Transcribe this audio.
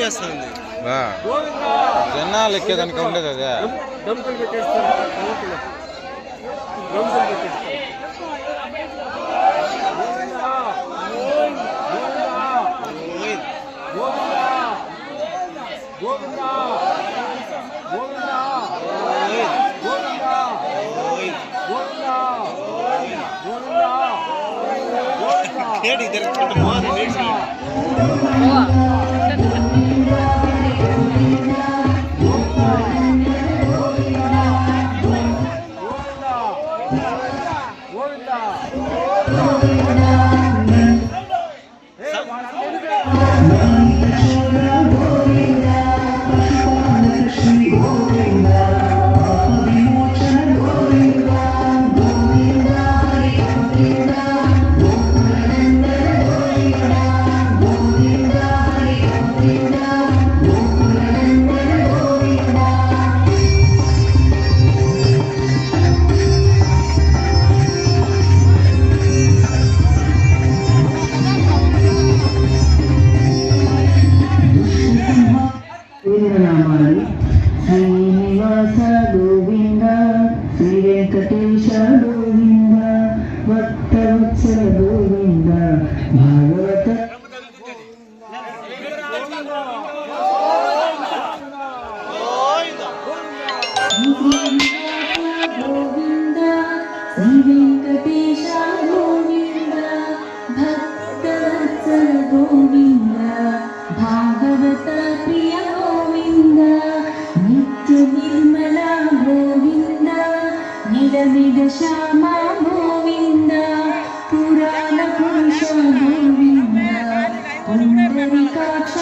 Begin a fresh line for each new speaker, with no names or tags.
వేస్తుంది
జనాలు ఎక్కేదానికి ఉండేది అదే
డంపులు పెట్టేస్తారు ಹೇಳಿ ತಿರುಗಿಸ್ಬಿಟ್ಟು ಮೋಹನ್ ನಿಲ್ಲಿಸಿ
శ్రీనివాస గోవింద శ్రీ వెంకటేశ గోవింద భక్తవత్సల గోవింద భాగవత గోవింద శ్రీ వెంకటేశ గోవింద భక్తవత్సల గోవింద భాగవత ప్రియ నిర్మల గోవింద నిలమిద శ్యామ గోవింద పురాణ పురుష గోవింద పుండరీకాక్ష